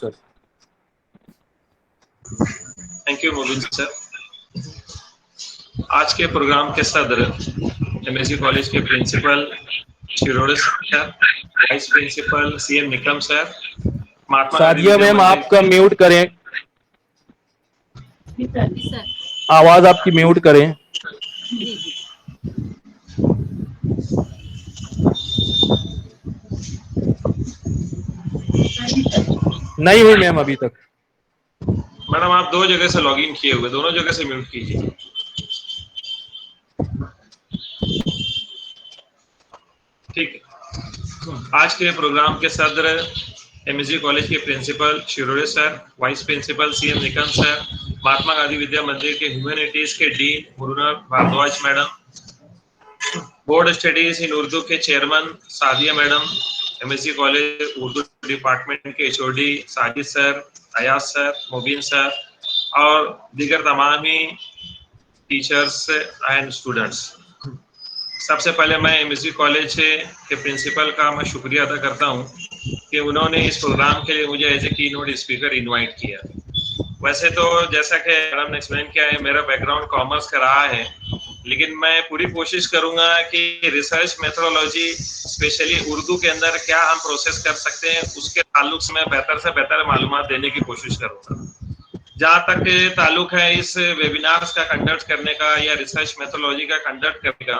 Sir. Thank you Mobin sir. आज के programme के सदर एमएससी कॉलेज के principal Shirode sir, vice principal CM Nikam sir, Mahatma Gandhi Sadia ma'am आपका म्यूट करें, आवाज आपकी म्यूट करें। नहीं हुई मैम अभी तक। मैडम आप दो जगह से लॉगिन किए हुए, दोनों जगह से म्यूट कीजिए। ठीक है। आज के प्रोग्राम के सदर एमएससी कॉलेज के principal Shirode sir, vice principal CM Nikam sir, Mahatma Gandhi Vidya Mandir के ह्यूमैनिटीज के dean Muruna Bhardwaj madam, board studies in Urdu के chairman Sadia madam, MSC college Urdu department के HOD Sajid sir, Ayaz sir, Mubeen sir और दीगर तमाम ही टीचर्स एंड स्टूडेंट्स। सबसे पहले मैं एमएससी कॉलेज के प्रिंसिपल का मैं शुक्रिया अदा करता हूं कि उन्होंने इस प्रोग्राम के लिए मुझे एज ए की नोट स्पीकर इनवाइट किया। वैसे तो जैसा कि मैडम ने एक्सप्लेन किया है, मेरा बैकग्राउंड कॉमर्स का रहा है, लेकिन मैं पूरी कोशिश करूंगा कि रिसर्च मेथोडोलॉजी स्पेशली उर्दू के अंदर क्या हम प्रोसेस कर सकते हैं उसके ताल्लुक से मैं बेहतर से बेहतर मालूमात देने की कोशिश करूंगा। जहाँ तक ताल्लुक है इस वेबिनार्स का कंडक्ट करने का या रिसर्च मेथोडोलॉजी का कंडक्ट करने का,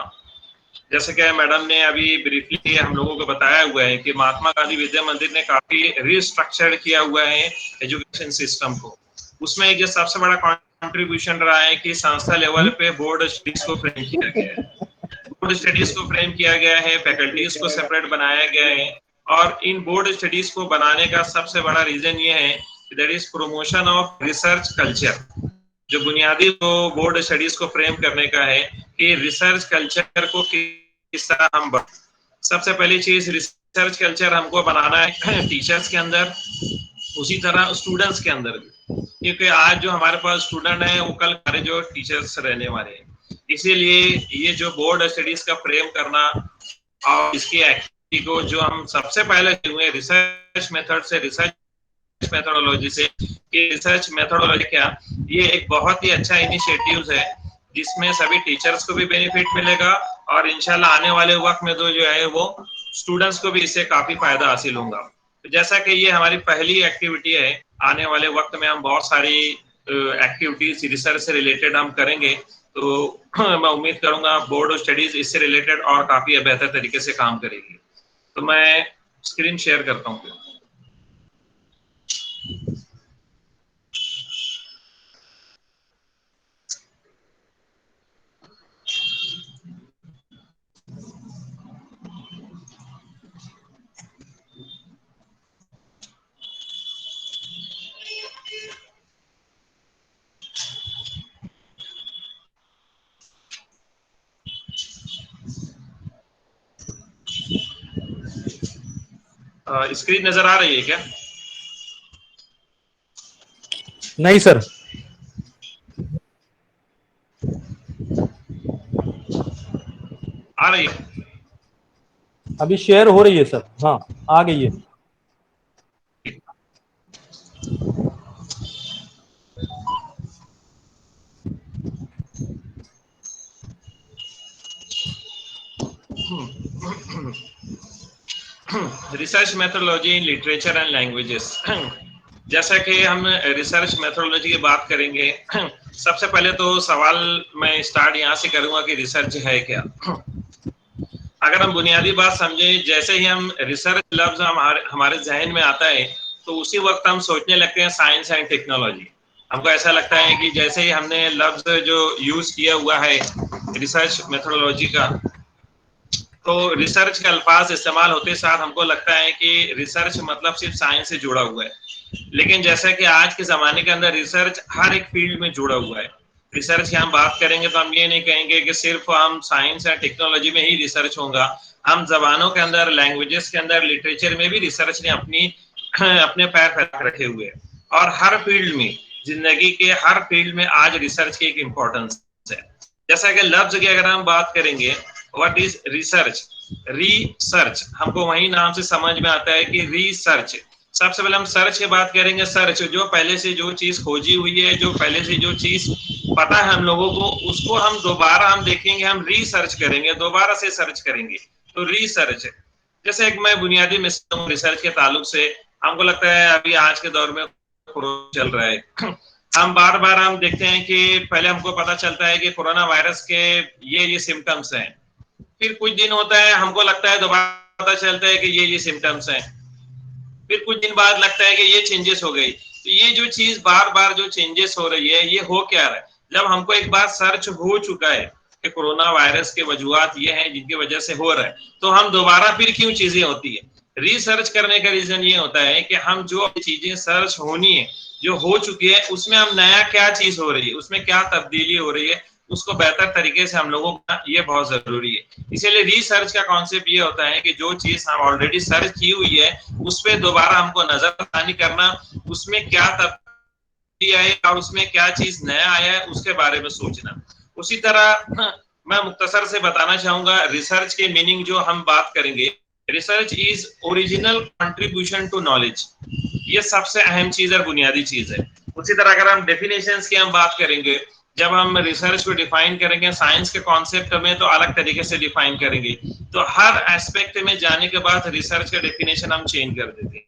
जैसे कि मैडम ने अभी ब्रीफली हम लोगों को बताया हुआ है कि महात्मा गांधी विद्या मंदिर ने काफी रिस्ट्रक्चर किया हुआ है एजुकेशन सिस्टम को। उसमें एक जो सबसे बड़ा कंट्रीब्यूशन रहा है कि संस्था लेवल पे बोर्ड स्टडीज को फ्रेम किया गया है, बोर्ड स्टडीज को फ्रेम किया गया है, फैकल्टीज को सेपरेट बनाया गया है। और इन बोर्ड स्टडीज को बनाने का सबसे बड़ा रीजन ये है कि that is promotion of research culture. जो बुनियादी तो बोर्ड स्टडीज को फ्रेम करने का है कि रिसर्च कल्चर को किस तरह हम सबसे पहली चीज रिसर्च कल्चर हमको बनाना है टीचर्स के अंदर, उसी तरह स्टूडेंट्स के अंदर भी, क्योंकि आज जो हमारे पास स्टूडेंट है वो कल हमारे जो टीचर्स रहने वाले हैं। इसीलिए ये जो बोर्ड स्टडीज का फ्रेम करना और इसकी एक्टिविटी को जो हम सबसे पहले हुए रिसर्च मेथड से, रिसर्च मेथोडोलॉजी से, कि रिसर्च मेथोडोलॉजी क्या, ये एक बहुत ही अच्छा इनिशिएटिव है जिसमें सभी टीचर्स को भी बेनिफिट मिलेगा और इंशाल्लाह आने वाले वक्त में तो जो है वो स्टूडेंट्स को भी इससे काफी फायदा हासिल होगा। तो जैसा कि ये हमारी पहली एक्टिविटी है, आने वाले वक्त में हम बहुत सारी एक्टिविटीज रिसर्च से रिलेटेड हम करेंगे, तो मैं उम्मीद करूंगा बोर्ड ऑफ स्टडीज इससे रिलेटेड और काफी बेहतर तरीके से काम करेगी। तो मैं स्क्रीन शेयर करता हूँ। स्क्रीन नजर आ रही है क्या? नहीं सर। आ रही है? अभी शेयर हो रही है सर। हाँ आ गई है। Research methodology in literature and languages. जैसा कि हम रिसर्च मेथोडोलॉजी की बात करेंगे, सबसे पहले तो सवाल मैं स्टार्ट यहाँ से करूंगा कि रिसर्च है क्या। अगर हम बुनियादी बात समझें, जैसे ही हम रिसर्च लफ्ज हमारे जहन में आता है तो उसी वक्त हम सोचने लगते हैं साइंस एंड टेक्नोलॉजी। हमको ऐसा लगता है कि जैसे ही हमने लफ्ज जो यूज किया हुआ है रिसर्च मेथोडोलॉजी का, तो रिसर्च का अल्फाज इस्तेमाल होते साथ हमको लगता है कि रिसर्च मतलब सिर्फ साइंस से जुड़ा हुआ है। लेकिन जैसा कि आज के जमाने के अंदर रिसर्च हर एक फील्ड में जुड़ा हुआ है। रिसर्च की हम बात करेंगे तो हम ये नहीं कहेंगे कि सिर्फ हम साइंस या टेक्नोलॉजी में ही रिसर्च होगा। हम जबानों के अंदर, लैंग्वेजेस के अंदर, लिटरेचर में भी रिसर्च ने अपने पैर फैला रखे हुए हैं। और हर फील्ड में, जिंदगी के हर फील्ड में आज रिसर्च की एक इम्पोर्टेंस है। जैसा कि लफ्ज की अगर हम बात करेंगे, व्हाट इज रिसर्च? रिसर्च हमको वही नाम से समझ में आता है कि रिसर्च सबसे पहले हम सर्च की बात करेंगे। सर्च, जो पहले से जो चीज खोजी हुई है, जो पहले से जो चीज पता है हम लोगों को, उसको हम दोबारा हम देखेंगे, हम रिसर्च करेंगे, दोबारा से सर्च करेंगे। तो रिसर्च, जैसे एक मैं बुनियादी मिसाल रिसर्च के ताल्लुक से, हमको लगता है अभी आज के दौर में कोरोना चल रहा है, हम बार बार हम देखते हैं कि पहले हमको पता चलता है कि कोरोना वायरस के ये सिम्टम्स हैं, फिर कुछ दिन होता है हमको लगता है दोबारा पता चलता है कि ये सिम्टम्स हैं, फिर कुछ दिन बाद लगता है कि ये चेंजेस हो गई। तो ये जो चीज बार बार जो चेंजेस हो रही है, ये हो क्या रहा है? जब हमको एक बार सर्च हो चुका है कि कोरोना वायरस के वजूहात ये हैं जिनकी वजह से हो रहा है, तो हम दोबारा फिर क्यों चीजें होती है? रिसर्च करने का रीजन ये होता है कि हम जो चीजें सर्च होनी है, जो हो चुकी है, उसमें हम नया क्या चीज हो रही है, उसमें क्या तब्दीली हो रही है, उसको बेहतर तरीके से हम लोगों का, ये बहुत जरूरी है। इसीलिए रिसर्च का कॉन्सेप्ट ये होता है कि जो चीज हम ऑलरेडी सर्च की हुई है, उस पर दोबारा हमको नजरसानी करना, उसमें क्या तब्दीली आई और उसमें क्या चीज नया आया है, उसके बारे में सोचना। उसी तरह मैं मुख्तसर से बताना चाहूंगा रिसर्च के मीनिंग जो हम बात करेंगे। Research is original contribution to knowledge, ये सबसे अहम चीज और बुनियादी चीज है। उसी तरह अगर हम डेफिनेशंस की हम बात करेंगे, जब हम रिसर्च को डिफाइन करेंगे साइंस के कॉन्सेप्ट में, तो अलग तरीके से डिफाइन करेंगे। तो हर एस्पेक्ट में जाने के बाद रिसर्च का डेफिनेशन हम चेंज कर देते हैं।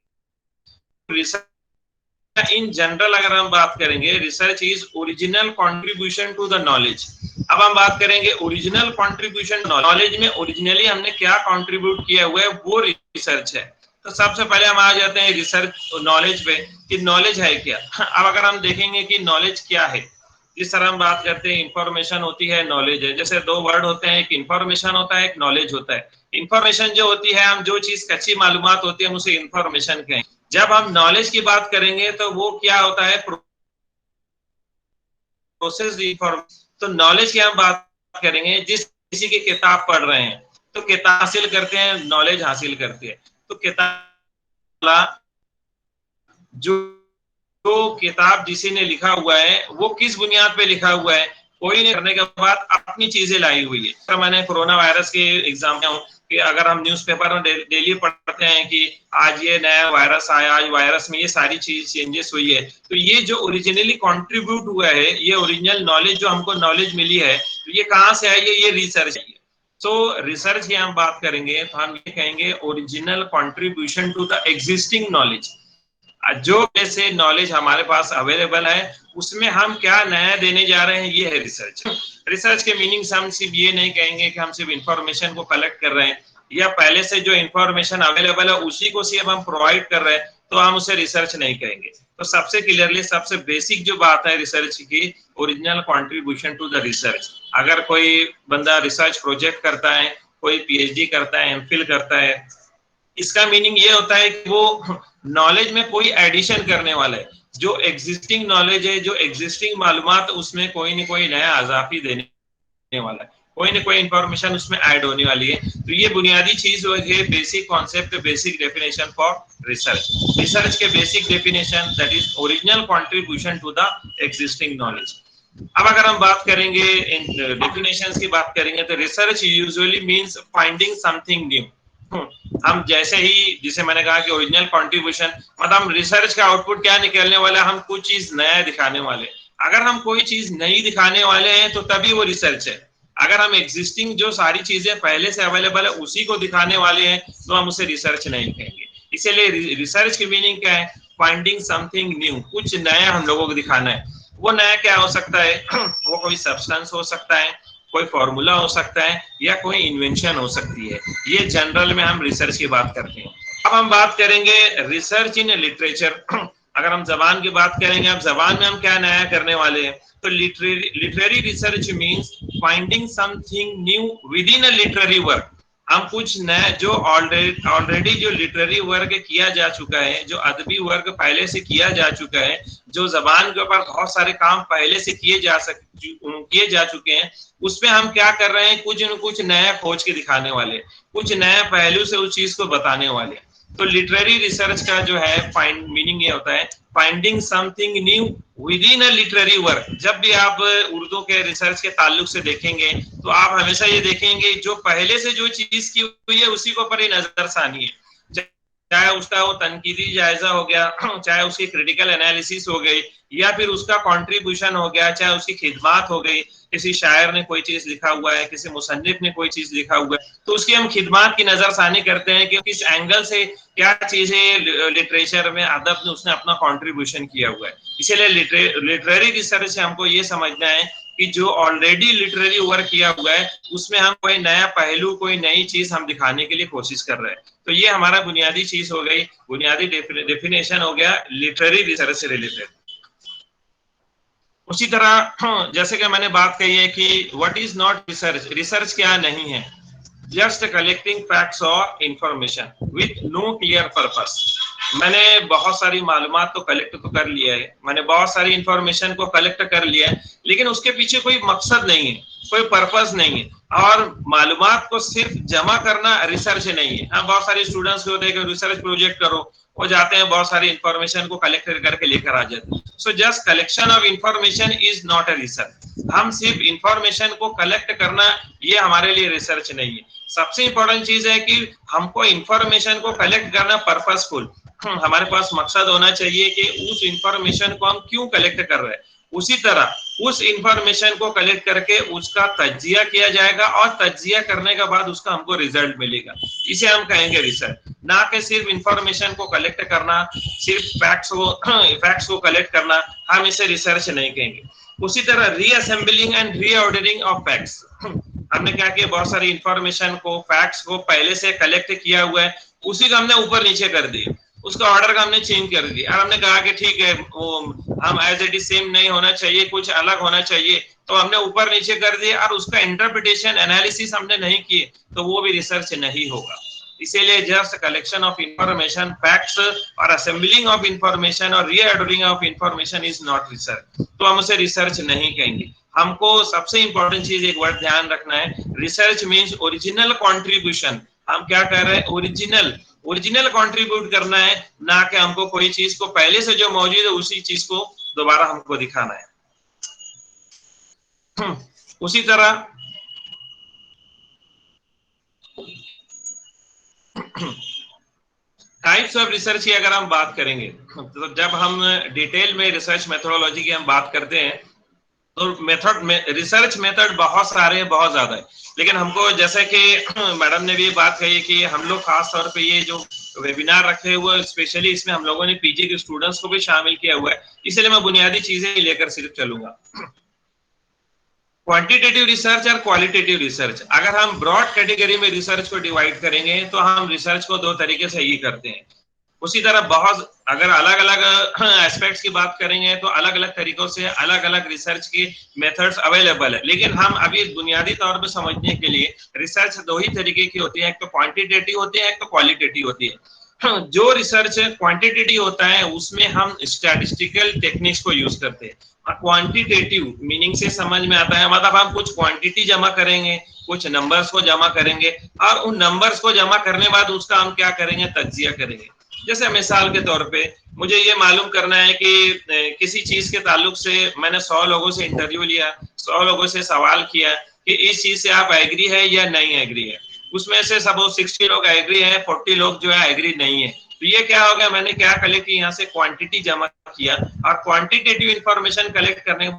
रिसर्च इन जनरल अगर हम बात करेंगे, research is original contribution to the knowledge. अब हम बात करेंगे ओरिजिनल कंट्रीब्यूशन नॉलेज में, ओरिजिनली हमने क्या कंट्रीब्यूट किया हुआ है, वो रिसर्च है। तो सबसे पहले हम आ जाते हैं रिसर्च नॉलेज पे कि नॉलेज है क्या। अब अगर हम देखेंगे कि नॉलेज क्या है, जिस तरह हम बात करते हैं इंफॉर्मेशन होती है, नॉलेज है, जैसे दो वर्ड होते हैं, एक इंफॉर्मेशन होता है, एक नॉलेज होता है। इंफॉर्मेशन जो होती है, हम जो चीज कच्ची मालूमात होती है, हम उसे इंफॉर्मेशन कहें। जब हम नॉलेज की बात करेंगे तो वो क्या होता है, प्रोसेस इंफॉर्मेशन। तो नॉलेज की हम बात करेंगे, जिस किसी की किताब पढ़ रहे हैं तो किताब हासिल करते हैं, नॉलेज हासिल करते हैं। तो किताब जो किताब जिसी ने लिखा हुआ है, वो किस बुनियाद पे लिखा हुआ है, कोई ने करने के बाद अपनी चीजें लाई हुई है। तो मैंने कोरोना वायरस के एग्जाम्पल कि अगर हम न्यूज़पेपर में डेली पढ़ते हैं कि आज ये नया वायरस आया, आज वायरस में ये सारी चीज चेंजेस हुई है, तो ये जो ओरिजिनली कंट्रीब्यूट हुआ है, ये ओरिजिनल नॉलेज जो हमको नॉलेज मिली है, तो ये कहाँ से आई है? ये रिसर्च है। तो रिसर्च की हम बात करेंगे तो हम ये कहेंगे original contribution to the existing knowledge. जो जैसे नॉलेज हमारे पास अवेलेबल है, उसमें हम क्या नया देने जा रहे हैं, ये है रिसर्च। रिसर्च के मीनिंग हम सिर्फ ये नहीं कहेंगे कि हम सिर्फ इंफॉर्मेशन को कलेक्ट कर रहे हैं, या पहले से जो इंफॉर्मेशन अवेलेबल है उसी को सिर्फ हम प्रोवाइड कर रहे हैं, तो हम उसे रिसर्च नहीं कहेंगे। तो सबसे क्लियरली, सबसे बेसिक जो बात है रिसर्च की, original contribution to the research. अगर कोई बंदा रिसर्च प्रोजेक्ट करता है, कोई पीएचडी करता है, एमफिल करता है, इसका मीनिंग ये होता है कि वो नॉलेज में कोई एडिशन करने वाला है। जो एग्जिस्टिंग नॉलेज है, जो एग्जिस्टिंग मालूमात, उसमें कोई न कोई नया अजाफी देने वाला है, कोई न कोई इंफॉर्मेशन उसमें ऐड होने वाली है। तो ये बुनियादी चीज है, basic concept, basic definition for research. Research के basic definition, that is original contribution to the existing knowledge. अब अगर हम बात करेंगे डेफिनेशंस की बात करेंगे, तो research usually means finding something new. हम जैसे ही, जिसे मैंने कहा कि ओरिजिनल कंट्रीब्यूशन, मतलब रिसर्च का आउटपुट क्या निकलने वाला, हम कुछ चीज नया दिखाने वाले। अगर हम कोई चीज नई दिखाने वाले हैं तो तभी वो रिसर्च है। अगर हम एग्जिस्टिंग जो सारी चीजें पहले से अवेलेबल है उसी को दिखाने वाले हैं, तो हम उसे रिसर्च नहीं कहेंगे। इसीलिए रिसर्च की मीनिंग क्या है? फाइंडिंग समथिंग न्यू, कुछ नया हम लोगों को दिखाना है। वो नया क्या हो सकता है? वो कोई सब्सटेंस हो सकता है, कोई फॉर्मूला हो सकता है, या कोई इन्वेंशन हो सकती है। ये जनरल में हम रिसर्च की बात करते हैं। अब हम बात करेंगे रिसर्च इन लिटरेचर। अगर हम जबान की बात करेंगे, अब जबान में हम क्या नया करने वाले हैं, तो literary research means finding something new with in a literary work. हम कुछ नया जो ऑलरेडी जो लिटरेरी वर्क किया जा चुका है, जो अदबी वर्क पहले से किया जा चुका है, जो जबान के ऊपर बहुत सारे काम पहले से किए जा चुके हैं, उसमें हम क्या कर रहे हैं, कुछ न कुछ नया खोज के दिखाने वाले, कुछ नया पहलू से उस चीज को बताने वाले। तो लिटरेरी रिसर्च का जो है मीनिंग ये होता है finding something new with in a literary work. जब भी आप उर्दू के रिसर्च के ताल्लुक से देखेंगे, तो आप हमेशा ये देखेंगे जो पहले से जो चीज की हुई है उसी को पर ही नजरसानी है। चाहे उसका वो तनकीदी जायजा हो गया, चाहे उसकी क्रिटिकल एनालिसिस हो गई, या फिर उसका कंट्रीब्यूशन हो गया, चाहे उसकी खिदमात हो गई, किसी शायर ने कोई चीज लिखा हुआ है, किसी मुसन्निफ ने कोई चीज लिखा हुआ है, तो उसकी हम खिदमात की नजरसानी करते हैं कि किस एंगल से क्या चीजें लिटरेचर में, अदब में उसने अपना कंट्रीब्यूशन किया हुआ है। इसीलिए लिटरेरी रिसर्च से हमको ये समझना है कि जो ऑलरेडी लिटरेरी वर्क किया हुआ है उसमें हम कोई नया पहलू, कोई नई चीज हम दिखाने के लिए कोशिश कर रहे हैं। तो ये हमारा बुनियादी चीज हो गई, बुनियादी डेफिनेशन हो गया लिटरेरी रिसर्च से रिलेटेड। उसी तरह जैसे कि मैंने बात कही है कि what is not research, research क्या नहीं है, जस्ट कलेक्टिंग फैक्ट्स और information with no clear purpose. मैंने बहुत सारी मालूमात तो कलेक्ट तो कर लिया है, मैंने बहुत सारी इंफॉर्मेशन को कलेक्ट कर लिया है, लेकिन उसके पीछे कोई मकसद नहीं है, कोई पर्पस नहीं है। और मालूमात को सिर्फ जमा करना रिसर्च नहीं है। हाँ, बहुत सारे स्टूडेंट्स होते हैं कि रिसर्च प्रोजेक्ट करो, वो जाते हैं बहुत सारी इंफॉर्मेशन को कलेक्ट करके लेकर आ जाते हैं। So just collection of information is not a research. हम सिर्फ इंफॉर्मेशन को कलेक्ट करना ये हमारे लिए रिसर्च नहीं है। सबसे इंपॉर्टेंट चीज है कि हमको इंफॉर्मेशन को कलेक्ट करना पर्पसफुल, हमारे पास मकसद होना चाहिए कि उस इंफॉर्मेशन को हम क्यों कलेक्ट कर रहे हैं। उसी तरह उस इंफॉर्मेशन को कलेक्ट करके उसका तज्जिया किया जाएगा और तज्जिया करने के बाद उसका हमको रिजल्ट मिलेगा, इसे हम कहेंगे रिसर्च। ना कि सिर्फ इंफॉर्मेशन को कलेक्ट करना, सिर्फ फैक्ट्स को कलेक्ट करना, हम इसे रिसर्च नहीं कहेंगे। उसी तरह reassembling and reordering of facts, हमने क्या किया, बहुत सारी इंफॉर्मेशन को, फैक्ट्स को पहले से कलेक्ट किया हुआ है, उसी को हमने ऊपर नीचे कर दिया, उसका ऑर्डर का हमने चेंज कर दिया और हमने कहा कि ठीक है वो हम एज इट इज सेम नहीं होना चाहिए, कुछ अलग होना चाहिए, तो हमने ऊपर नीचे कर दिया और उसका इंटरप्रिटेशन एनालिसिस हमने नहीं किए, तो वो भी रिसर्च नहीं होगा। इसीलिए just collection of information, facts और असेंबलिंग ऑफ इंफॉर्मेशन और reordering of information is not research, तो हम उसे रिसर्च नहीं कहेंगे। हमको सबसे इंपॉर्टेंट चीज एक वर्ड ध्यान रखना है, रिसर्च मीन्स ओरिजिनल कॉन्ट्रीब्यूशन। हम क्या कर रहे हैं, ओरिजिनल कंट्रीब्यूट करना है, ना कि हमको कोई चीज को पहले से जो मौजूद है उसी चीज को दोबारा हमको दिखाना है। उसी तरह टाइप्स ऑफ रिसर्च की अगर हम बात करेंगे, तो जब हम डिटेल में रिसर्च मेथोडोलॉजी की हम बात करते हैं तो रिसर्च मेथड बहुत सारे हैं, बहुत ज्यादा है। लेकिन हमको जैसे कि मैडम ने भी बात कही कि हम लोग खास तौर पे ये जो वेबिनार रखे हुए, स्पेशली इसमें हम लोगों ने पीजी के स्टूडेंट्स को भी शामिल किया हुआ है, इसलिए मैं बुनियादी चीजें लेकर सिर्फ चलूंगा। क्वांटिटेटिव रिसर्च और क्वालिटेटिव रिसर्च, अगर हम ब्रॉड कैटेगरी में रिसर्च को डिवाइड करेंगे तो हम रिसर्च को दो तरीके से ही करते हैं। उसी तरह बहुत अगर अलग अलग एस्पेक्ट्स की बात करेंगे तो अलग अलग तरीकों से अलग अलग रिसर्च की मेथड्स अवेलेबल है, लेकिन हम अभी बुनियादी तौर पे समझने के लिए रिसर्च दो ही तरीके की होती है, एक तो क्वांटिटेटिव होती है, एक तो क्वालिटेटिव होती है। जो रिसर्च क्वांटिटेटिव होता है उसमें हम स्टैटिस्टिकल टेक्निक्स को यूज करते हैं। क्वांटिटेटिव मीनिंग से समझ में आता है, मतलब हम कुछ क्वांटिटी जमा करेंगे, कुछ नंबर्स को जमा करेंगे और उन नंबर्स को जमा करने बाद उसका हम क्या करेंगे, तज्जिया करेंगे। जैसे मिसाल के तौर पे मुझे ये मालूम करना है कि किसी चीज के ताल्लुक से मैंने 100 लोगों से इंटरव्यू लिया, 100 लोगों से सवाल किया कि इस चीज से आप एग्री है या नहीं एग्री है। उसमें से सपोज 60 लोग एग्री है, 40 लोग जो है एग्री नहीं है। तो ये क्या हो गया, मैंने क्या कलेक्ट किया, यहाँ से क्वांटिटी जमा किया और क्वांटिटेटिव इंफॉर्मेशन कलेक्ट करने के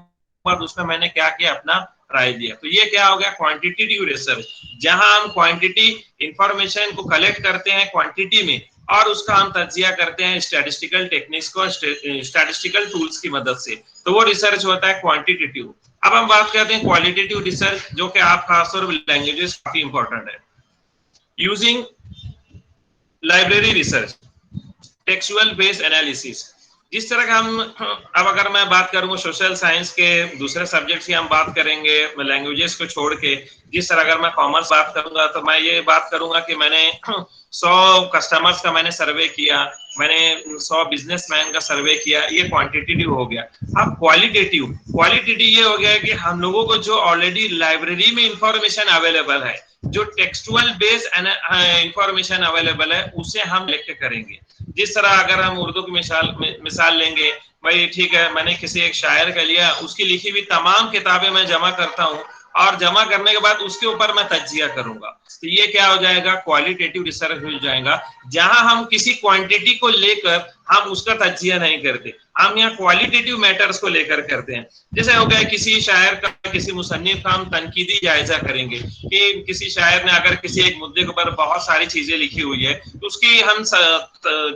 बाद उसमें मैंने क्या किया, अपना राय दिया। तो ये क्या हो गया, क्वांटिटेटिव रिसर्च, जहां हम क्वांटिटी इंफॉर्मेशन को कलेक्ट करते हैं क्वांटिटी में और उसका हम तज्जिया करते हैं स्टैटिस्टिकल टेक्निक्स को, स्टैटिस्टिकल टूल्स की मदद से, तो वो रिसर्च होता है क्वांटिटेटिव। अब हम बात करते हैं क्वालिटेटिव रिसर्च, जो कि आप खासतौर पर लैंग्वेजेस काफी इंपॉर्टेंट है। Using library research, textual based analysis, जिस तरह का हम, अब अगर मैं बात करूंगा सोशल साइंस के दूसरे सब्जेक्ट्स की हम बात करेंगे लैंग्वेजेस को छोड़ के, जिस तरह अगर मैं कॉमर्स बात करूंगा तो मैं ये बात करूंगा कि मैंने 100 कस्टमर्स का मैंने सर्वे किया, मैंने 100 बिजनेसमैन का सर्वे किया, ये क्वांटिटेटिव हो गया। अब क्वालिटेटिव ये हो गया कि हम लोगों को जो ऑलरेडी लाइब्रेरी में इंफॉर्मेशन अवेलेबल है, जो टेक्सुअल बेस्ड इंफॉर्मेशन अवेलेबल है, उसे हम कलेक्ट करेंगे। जिस तरह अगर हम उर्दू की मिसाल लेंगे, भाई ठीक है, मैंने किसी एक शायर का लिया, उसकी लिखी हुई तमाम किताबें मैं जमा करता हूँ और जमा करने के बाद उसके ऊपर मैं तज्जिया करूंगा। तो ये क्या हो जाएगा, क्वालिटेटिव रिसर्च हो जाएगा, जहां हम किसी क्वांटिटी को लेकर हम उसका तज्जिया नहीं करते, हम यहाँ क्वालिटेटिव मैटर्स को लेकर करते हैं। जैसे हो गया किसी शायर का, किसी मुसन्निफ का हम तनकीदी जायजा करेंगे कि किसी शायर ने अगर किसी एक मुद्दे के ऊपर बहुत सारी चीजें लिखी हुई है, तो उसकी हम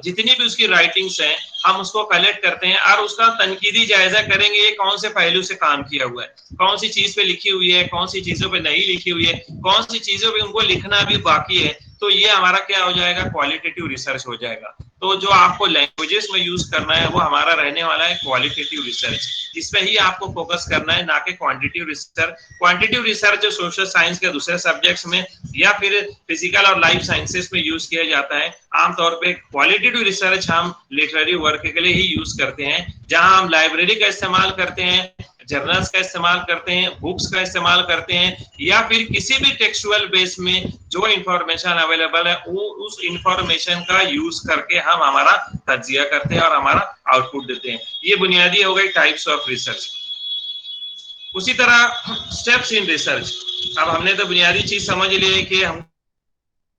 जितनी भी उसकी राइटिंग्स हैं हम उसको कलेक्ट करते हैं और उसका तनकीदी जायजा करेंगे, ये कौन से पहलू से काम किया हुआ है, कौन सी चीज पे लिखी हुई है, कौन सी चीजों पे नहीं लिखी हुई है, कौन सी चीजों पे उनको लिखना भी बाकी है। तो ये हमारा क्या हो जाएगा, क्वालिटेटिव रिसर्च हो जाएगा। तो जो आपको लैंग्वेजेस में यूज करना है वो हमारा रहने वाला है क्वालिटेटिव रिसर्च, जिसपे ही आपको फोकस करना है, ना कि क्वांटिटेटिव रिसर्च। क्वांटिटेटिव रिसर्च जो सोशल साइंस के दूसरे सब्जेक्ट्स में या फिर फिजिकल और लाइफ साइंसेस में यूज किया जाता है। आमतौर पे क्वालिटेटिव रिसर्च हम लिटरेरी वर्क के लिए ही यूज करते हैं, जहां हम लाइब्रेरी का इस्तेमाल करते हैं, जर्नल्स का इस्तेमाल करते हैं, बुक्स का इस्तेमाल करते हैं, या फिर किसी भी टेक्सुअल बेस में जो इंफॉर्मेशन अवेलेबल है वो उस इंफॉर्मेशन का यूज करके हम हमारा तज्जिया करते हैं और हमारा आउटपुट देते हैं। ये बुनियादी हो गई टाइप्स ऑफ रिसर्च। उसी तरह स्टेप्स इन रिसर्च। अब हमने तो बुनियादी चीज समझ ली है कि हम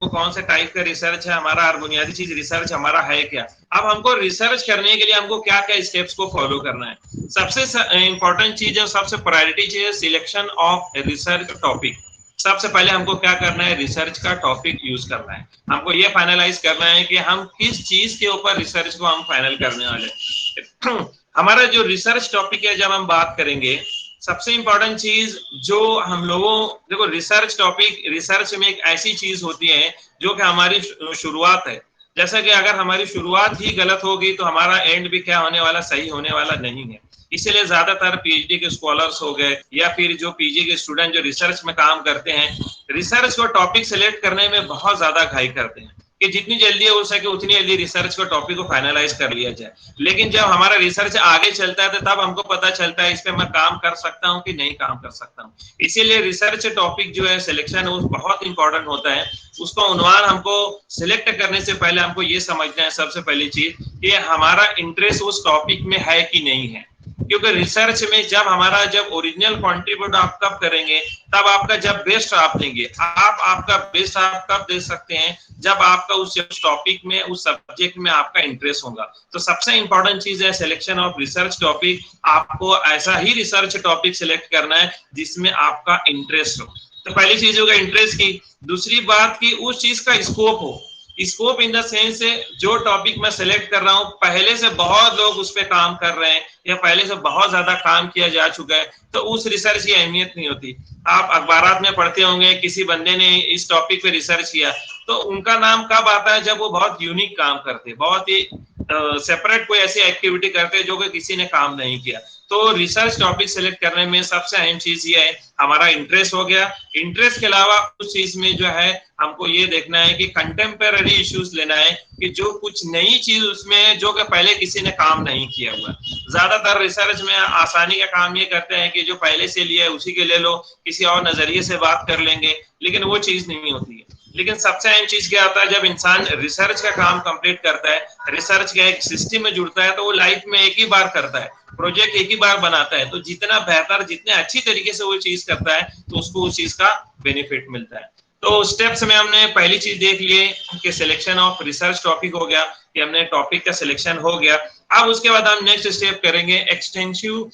कौन से टाइप का रिसर्च है हमारा, और बुनियादी चीज रिसर्च हमारा है क्या। अब हमको रिसर्च करने के लिए हमको क्या क्या स्टेप्स को फॉलो करना है। सबसे इंपॉर्टेंट चीज है, सबसे प्रायोरिटी चीज है सिलेक्शन ऑफ रिसर्च टॉपिक। सबसे पहले हमको क्या करना है, रिसर्च का टॉपिक यूज करना है। हमको ये फाइनलाइज करना है कि हम किस चीज के ऊपर रिसर्च को हम फाइनल करने वाले। हमारा जो रिसर्च टॉपिक है, जब हम बात करेंगे, सबसे इंपॉर्टेंट चीज जो हम लोगों, देखो रिसर्च टॉपिक, रिसर्च में एक ऐसी चीज होती है जो कि हमारी शुरुआत है। जैसा कि अगर हमारी शुरुआत ही गलत होगी तो हमारा एंड भी क्या होने वाला, सही होने वाला नहीं है। इसीलिए ज्यादातर पीएचडी के स्कॉलर्स हो गए या फिर जो पीजी के स्टूडेंट जो रिसर्च में काम करते हैं, रिसर्च को टॉपिक सिलेक्ट करने में बहुत ज्यादा घाई करते हैं कि जितनी जल्दी हो सके उतनी जल्दी रिसर्च को टॉपिक को फाइनलाइज कर लिया जाए। लेकिन जब हमारा रिसर्च आगे चलता है तो तब हमको पता चलता है इस पे मैं काम कर सकता हूँ कि नहीं काम कर सकता हूँ। इसीलिए रिसर्च टॉपिक जो है सिलेक्शन वो बहुत इंपॉर्टेंट होता है। उसको उन्वान हमको सिलेक्ट करने से पहले हमको ये समझना है सबसे पहली चीज कि हमारा इंटरेस्ट उस टॉपिक में है कि नहीं है। क्योंकि रिसर्च में जब हमारा जब ओरिजिनल कंट्रीब्यूट आप कब करेंगे, तब आपका जब बेस्ट आप देंगे। आप आपका बेस्ट आप कब दे सकते हैं, जब आपका उस टॉपिक में, उस सब्जेक्ट में आपका इंटरेस्ट होगा। तो सबसे इंपॉर्टेंट चीज है सिलेक्शन ऑफ रिसर्च टॉपिक। आपको ऐसा ही रिसर्च टॉपिक सिलेक्ट करना है जिसमें आपका इंटरेस्ट हो। तो पहली चीज होगा इंटरेस्ट की। दूसरी बात की उस चीज का स्कोप हो। स्कोप इन द सेंस से जो टॉपिक मैं सिलेक्ट कर रहा हूँ पहले से बहुत लोग उस पर काम कर रहे हैं या पहले से बहुत ज्यादा काम किया जा चुका है, तो उस रिसर्च की अहमियत नहीं होती। आप अखबारात में पढ़ते होंगे किसी बंदे ने इस टॉपिक पे रिसर्च किया, तो उनका नाम कब आता है, जब वो बहुत यूनिक काम करते, बहुत ही सेपरेट कोई ऐसी एक्टिविटी करते जो कि किसी ने काम नहीं किया। तो रिसर्च टॉपिक सिलेक्ट करने में सबसे अहम चीज ये है हमारा इंटरेस्ट हो गया। इंटरेस्ट के अलावा उस चीज में जो है हमको ये देखना है कि कंटेम्पररी इश्यूज लेना है कि जो कुछ नई चीज उसमें है जो कि पहले किसी ने काम नहीं किया हुआ। ज्यादातर रिसर्च में आसानी का काम ये करते हैं कि जो पहले से लिया है उसी के ले लो, किसी और नजरिए से बात कर लेंगे, लेकिन वो चीज नहीं होती है। लेकिन सबसे अहम चीज क्या होता है, जब इंसान रिसर्च का काम कंप्लीट करता है, रिसर्च के एक सिस्टम में जुड़ता है, तो वो लाइफ में एक ही बार करता है, प्रोजेक्ट एक ही बार बनाता है। तो जितना बेहतर, जितने अच्छी तरीके से वो चीज करता है तो उसको उस चीज का बेनिफिट मिलता है। तो स्टेप्स में हमने पहली चीज देख लिए कि सिलेक्शन ऑफ रिसर्च टॉपिक हो गया, कि हमने टॉपिक का सिलेक्शन हो गया। अब उसके बाद हम नेक्स्ट स्टेप करेंगे एक्सटेंसिव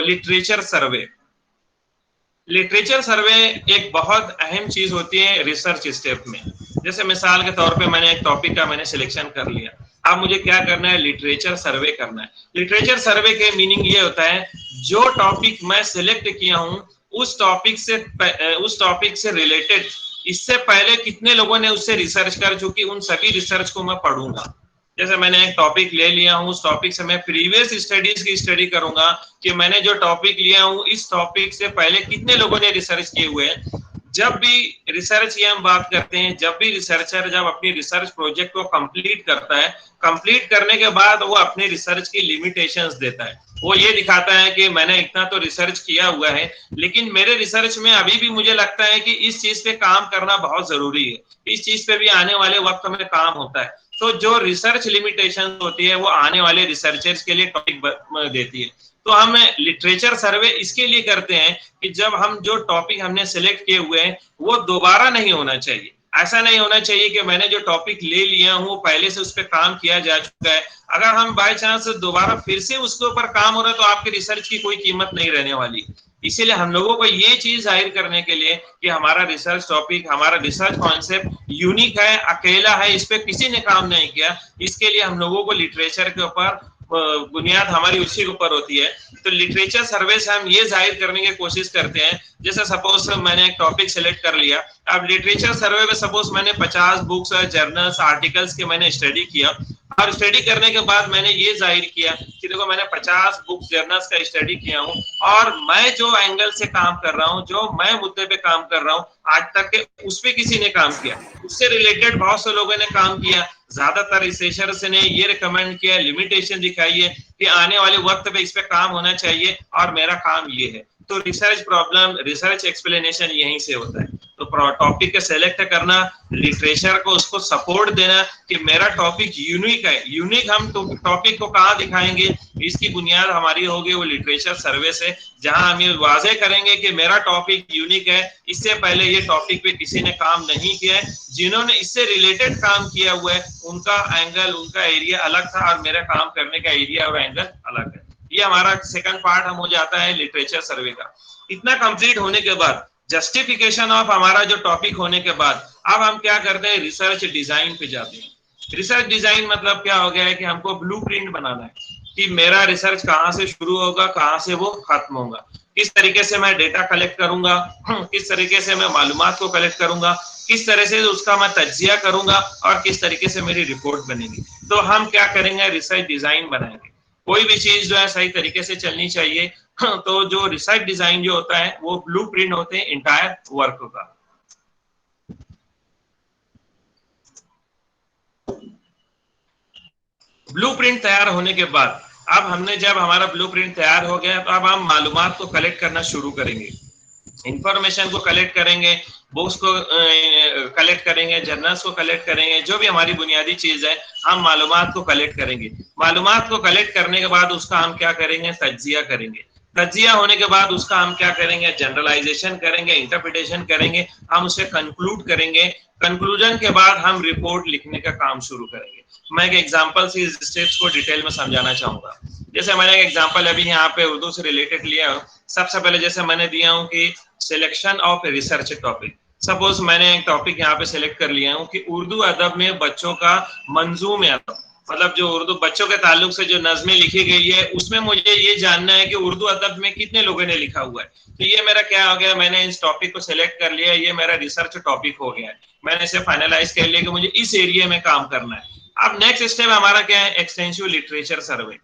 लिटरेचर सर्वे। लिटरेचर सर्वे एक बहुत अहम चीज होती है रिसर्च स्टेप में। जैसे मिसाल के तौर पे मैंने एक टॉपिक का मैंने सिलेक्शन कर लिया, अब मुझे क्या करना है, लिटरेचर सर्वे करना है। लिटरेचर सर्वे के मीनिंग ये होता है जो टॉपिक मैं सिलेक्ट किया हूं उस टॉपिक से रिलेटेड इससे पहले कितने लोगों ने उससे रिसर्च कर चुकी, उन सभी रिसर्च को मैं पढ़ूंगा। जैसे मैंने एक टॉपिक ले लिया हूं, उस टॉपिक से मैं प्रीवियस स्टडीज की स्टडी करूंगा कि मैंने जो टॉपिक लिया हूं इस टॉपिक से पहले कितने लोगों ने रिसर्च किए हुए हैं। जब भी रिसर्च की हम बात करते हैं, जब भी रिसर्चर जब अपनी रिसर्च प्रोजेक्ट को कंप्लीट करता है, कंप्लीट करने के बाद वो अपने रिसर्च की लिमिटेशंस देता है। वो ये दिखाता है कि मैंने इतना तो रिसर्च किया हुआ है, लेकिन मेरे रिसर्च में अभी भी मुझे लगता है कि इस चीज पे काम करना बहुत जरूरी है, इस चीज पे भी आने वाले वक्त में काम होता है। तो जो रिसर्च लिमिटेशन होती है वो आने वाले रिसर्चर्स के लिए टॉपिक देती है। तो हम लिटरेचर सर्वे इसके लिए करते हैं कि जब हम जो टॉपिक हमने सिलेक्ट किए हुए हैं वो दोबारा नहीं होना चाहिए। ऐसा नहीं होना चाहिए कि मैंने जो टॉपिक ले लिया हूँ पहले से उस पर काम किया जा चुका है, अगर हम बाय चांस दोबारा फिर से उसके ऊपर काम हो रहा है तो आपके रिसर्च की कोई कीमत नहीं रहने वाली। इसीलिए हम लोगों को ये चीज जाहिर करने के लिए कि हमारा रिसर्च टॉपिक, हमारा रिसर्च कॉन्सेप्ट यूनिक है, अकेला है, इस पे किसी ने काम नहीं किया, इसके लिए हम लोगों को लिटरेचर के ऊपर बुनियाद हमारी उसी के ऊपर होती है। तो लिटरेचर सर्वे से हम ये जाहिर करने की कोशिश करते हैं, जैसे सपोज मैंने एक टॉपिक सिलेक्ट कर लिया, अब लिटरेचर सर्वे में सपोज मैंने 50 बुक्स, जर्नल्स, आर्टिकल्स के मैंने स्टडी किया, और स्टडी करने के बाद मैंने ये जाहिर किया कि देखो मैंने 50 बुक्स, जर्नल्स का स्टडी किया हूँ और मैं जो एंगल से काम कर रहा हूँ, जो मैं मुद्दे पे काम कर रहा हूँ, आज तक के उस पे किसी ने काम किया, उससे रिलेटेड बहुत से लोगों ने काम किया, ज्यादातर रिसर्चर्स ने ये रिकमेंड किया, लिमिटेशन दिखाई है कि आने वाले वक्त पे इस पे काम होना चाहिए और मेरा काम ये है। तो रिसर्च प्रॉब्लम, रिसर्च एक्सप्लेनेशन यहीं से होता है। तो टॉपिक के सेलेक्ट करना, लिटरेचर को उसको सपोर्ट देना कि मेरा टॉपिक यूनिक है, यूनिक हम टॉपिक को कहाँ दिखाएंगे, इसकी बुनियाद हमारी होगी वो लिटरेचर सर्वे से, जहां हम ये वाजे करेंगे कि मेरा टॉपिक यूनिक है, इससे पहले ये टॉपिक पे किसी ने काम नहीं किया है, जिन्होंने इससे रिलेटेड काम किया हुआ है उनका एंगल, उनका एरिया अलग था और मेरा काम करने का एरिया और एंगल अलग है। ये हमारा सेकंड पार्ट हम हो जाता है लिटरेचर सर्वे का। इतना कंप्लीट होने के बाद, जस्टिफिकेशन ऑफ हमारा जो टॉपिक होने के बाद, अब हम क्या करते हैं, रिसर्च डिजाइन पे जाते हैं। रिसर्च डिजाइन मतलब क्या हो गया है कि हमको ब्लूप्रिंट बनाना है कि मेरा रिसर्च कहाँ से शुरू होगा, कहाँ से वो खत्म होगा, किस तरीके से मैं डेटा कलेक्ट करूंगा, किस तरीके से मैं मालूमात को कलेक्ट करूंगा, किस तरह से उसका मैं तज्जिया करूंगा और किस तरीके से मेरी रिपोर्ट बनेगी। तो हम क्या करेंगे, रिसर्च डिजाइन बनाएंगे। कोई भी चीज जो है सही तरीके से चलनी चाहिए, तो जो रिसर्च डिजाइन जो होता है वो ब्लूप्रिंट होते हैं इंटायर वर्क का। ब्लूप्रिंट तैयार होने के बाद, अब हमने जब हमारा ब्लूप्रिंट तैयार हो गया तो अब हम मालूमात को कलेक्ट करना शुरू करेंगे, इंफॉर्मेशन को कलेक्ट करेंगे, बुक्स को कलेक्ट करेंगे, जर्नल्स को कलेक्ट करेंगे, जो भी हमारी बुनियादी चीज है हम मालूमात को कलेक्ट करेंगे। मालूमात को कलेक्ट करने के बाद उसका हम क्या करेंगे, तज्जिया करेंगे। तज्जिया होने के बाद उसका हम क्या करेंगे, जनरलाइजेशन करेंगे, इंटरप्रिटेशन करेंगे, हम उसे कंक्लूड करेंगे। कंक्लूजन के बाद हम रिपोर्ट लिखने का काम शुरू करेंगे। मैं एक एग्जांपल से इस स्टेप्स को डिटेल में समझाना चाहूंगा। जैसे मैंने एक एग्जांपल अभी यहाँ पे उर्दू से रिलेटेड लिया हूँ। सबसे पहले जैसे मैंने दिया हूँ कि selection of research topic, suppose मैंने एक टॉपिक यहाँ पे सिलेक्ट कर लिया हूँ कि उर्दू अदब में बच्चों का मंजूम अदब, मतलब जो उर्दू बच्चों के ताल्लुक से जो नज़में लिखी गई है उसमें मुझे ये जानना है कि उर्दू अदब में कितने लोगों ने लिखा हुआ है। तो ये मेरा क्या हो गया, मैंने इस टॉपिक को सिलेक्ट कर लिया, ये मेरा रिसर्च टॉपिक हो गया है, मैंने इसे फाइनलाइज कर लिया कि मुझे इस एरिया में काम करना है। अब नेक्स्ट स्टेप हमारा क्या है, एक्सटेंसिव लिटरेचर सर्वे।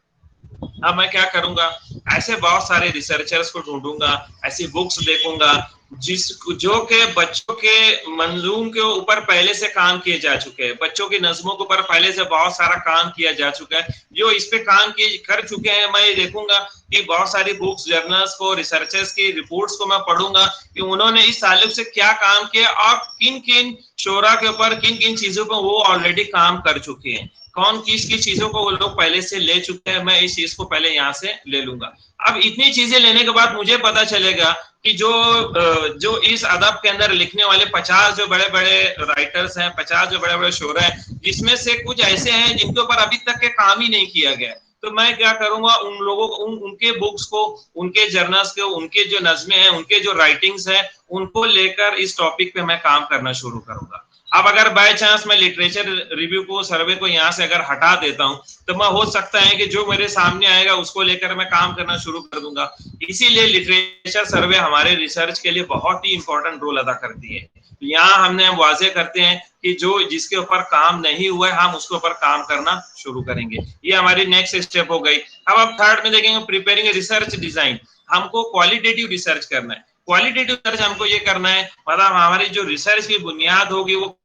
अब मैं क्या करूंगा, ऐसे बहुत सारे रिसर्चर्स को ढूंढूंगा, ऐसी बुक्स देखूंगा जो के बच्चों के मंजूम के ऊपर पहले से काम किए जा चुके हैं, बच्चों की नज़मों के ऊपर पहले से बहुत सारा काम किया जा चुका है, जो इस पे काम कर चुके हैं। मैं ये देखूंगा कि बहुत सारी बुक्स, जर्नल्स को, रिसर्चर्स की रिपोर्ट्स को मैं पढ़ूंगा कि उन्होंने इस ताल्लुक से क्या काम किया और किन किन शोरा के ऊपर किन किन चीजों पर वो ऑलरेडी काम कर चुके हैं, कौन किस चीजों को वो लोग पहले से ले चुके हैं, मैं इस चीज को पहले यहाँ से ले लूंगा। अब इतनी चीजें लेने के बाद मुझे पता चलेगा कि जो इस अदब के अंदर लिखने वाले 50 जो बड़े बड़े राइटर्स हैं, 50 जो बड़े बड़े शोरा हैं, जिसमें से कुछ ऐसे हैं जिनके ऊपर अभी तक के काम ही नहीं किया गया, तो मैं क्या करूंगा, उन लोगों को उनके बुक्स को, उनके जर्नल्स को, उनके जो नज़में हैं, उनके जो राइटिंग्स हैं, उनको लेकर इस टॉपिक पे मैं काम करना शुरू करूंगा। अब अगर बाय चांस मैं लिटरेचर रिव्यू को, सर्वे को यहाँ से अगर हटा देता हूँ तो मैं हो सकता है कि जो मेरे सामने आएगा उसको लेकर मैं काम करना शुरू कर दूंगा। इसीलिए लिटरेचर सर्वे हमारे रिसर्च के लिए बहुत ही इंपॉर्टेंट रोल अदा करती है। यहाँ हमने वाजे करते हैं कि जो जिसके ऊपर काम नहीं हुआ है हम उसके ऊपर काम करना शुरू करेंगे। ये हमारी नेक्स्ट स्टेप हो गई। अब आप थर्ड में देखेंगे प्रिपेयरिंग रिसर्च डिजाइन। हमको क्वालिटेटिव रिसर्च करना है। क्वालिटेटिव रिसर्च हमको ये करना है, मतलब हमारी जो रिसर्च की बुनियाद होगी वो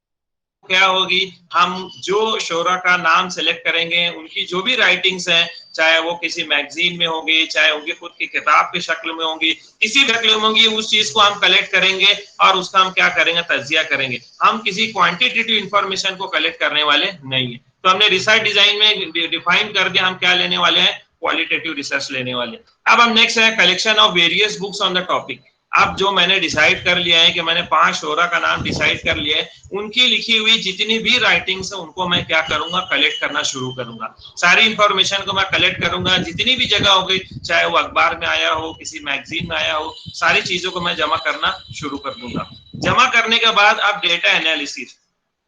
क्या होगी, हम जो शोरा का नाम सेलेक्ट करेंगे, उनकी जो भी राइटिंग्स हैं, चाहे वो किसी मैगजीन में होगी, चाहे उनकी खुद की किताब की शक्ल में होंगी, किसी शक्ल में होंगी, उस चीज को हम कलेक्ट करेंगे और उसका हम क्या करेंगे, तज्जिया करेंगे। हम किसी क्वांटिटेटिव इंफॉर्मेशन को कलेक्ट करने वाले नहीं है। तो हमने रिसर्च डिजाइन में डिफाइन कर दिया हम क्या लेने वाले हैं, क्वालिटेटिव रिसर्च लेने वाले हैं। अब हम नेक्स्ट है collection of various books on the topic. अब जो मैंने डिसाइड कर लिया है कि मैंने 5 शोरा का नाम डिसाइड कर लिया है, उनकी लिखी हुई जितनी भी राइटिंग्स है उनको मैं क्या करूंगा, कलेक्ट करना शुरू करूंगा। सारी इंफॉर्मेशन को मैं कलेक्ट करूंगा, जितनी भी जगह हो गई, चाहे वो अखबार में आया हो, किसी मैगजीन में आया हो, सारी चीजों को मैं जमा करना शुरू कर दूंगा। जमा करने के बाद अब डेटा एनालिसिस,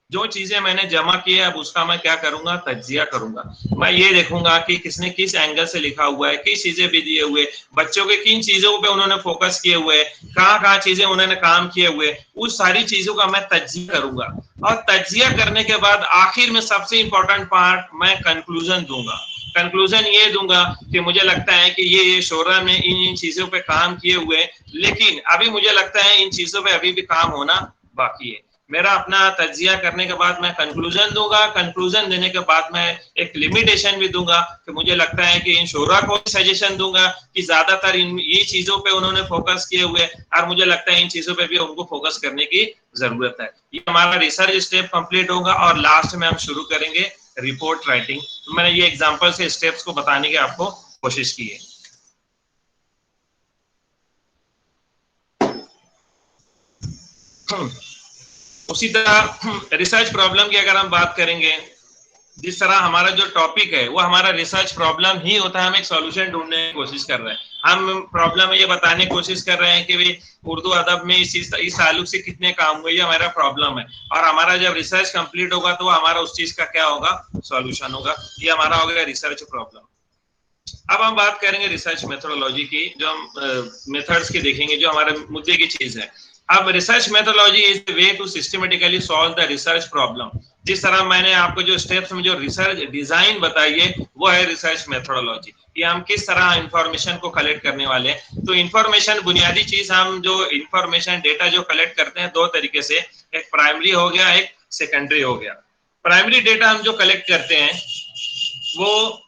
जो चीजें मैंने जमा की है अब उसका मैं क्या करूंगा, तज्जिया करूंगा। मैं ये देखूंगा कि किसने किस एंगल से लिखा हुआ है, किस चीजें भी दिए हुए, बच्चों के किन चीजों पे उन्होंने फोकस किए हुए, कहाँ चीजें उन्होंने काम किए हुए, उस सारी चीजों का मैं तज्जिया करूंगा। और तज्जिया करने के बाद आखिर में सबसे इंपॉर्टेंट पार्ट, मैं कंक्लूजन दूंगा। कंक्लूजन ये दूंगा कि मुझे लगता है कि ये शोरा में इन चीजों पे काम किए हुए, लेकिन अभी मुझे लगता है इन चीजों पे अभी भी काम होना बाकी है। मेरा अपना तज्जिया करने के बाद मैं कंक्लूजन दूंगा। कंक्लूजन देने के बाद मैं एक लिमिटेशन भी दूंगा कि मुझे लगता है कि इन शोरा को सजेशन दूंगा कि ज्यादातर इन ये चीजों पे उन्होंने फोकस किए हुए, और मुझे लगता है इन चीजों पे भी उनको फोकस करने की जरूरत है। ये हमारा रिसर्च स्टेप कंप्लीट होगा और लास्ट में हम शुरू करेंगे रिपोर्ट राइटिंग। तो मैंने ये एग्जांपल से स्टेप्स को बताने की आपको कोशिश की है। उसी तरह रिसर्च प्रॉब्लम की अगर हम बात करेंगे, जिस तरह हमारा जो टॉपिक है वो हमारा रिसर्च प्रॉब्लम ही होता है, हम एक सॉल्यूशन ढूंढने की कोशिश कर रहे हैं। हम प्रॉब्लम में ये बताने की कोशिश कर रहे हैं कि भाई उर्दू अदब में इस ताल्लुक से कितने काम हुए, ये हमारा प्रॉब्लम है। और हमारा जब रिसर्च कंप्लीट होगा तो हमारा उस चीज का क्या होगा, सॉल्यूशन होगा। ये हमारा हो गया रिसर्च प्रॉब्लम। अब हम बात करेंगे रिसर्च मेथोडोलॉजी की, जो हम मेथड्स की देखेंगे, जो हमारे मुद्दे की चीज है। अब research methodology is the way to systematically solve the research problem. जिस तरह मैंने आपको जो स्टेप्स में जो रिसर्च डिजाइन बताई है वो है रिसर्च मेथोडोलॉजी, कि हम किस तरह इंफॉर्मेशन को कलेक्ट करने वाले हैं। तो इंफॉर्मेशन, बुनियादी चीज, हम जो इंफॉर्मेशन डेटा जो कलेक्ट करते हैं दो तरीके से, एक प्राइमरी हो गया, एक सेकेंडरी हो गया। प्राइमरी डेटा हम जो कलेक्ट करते हैं वो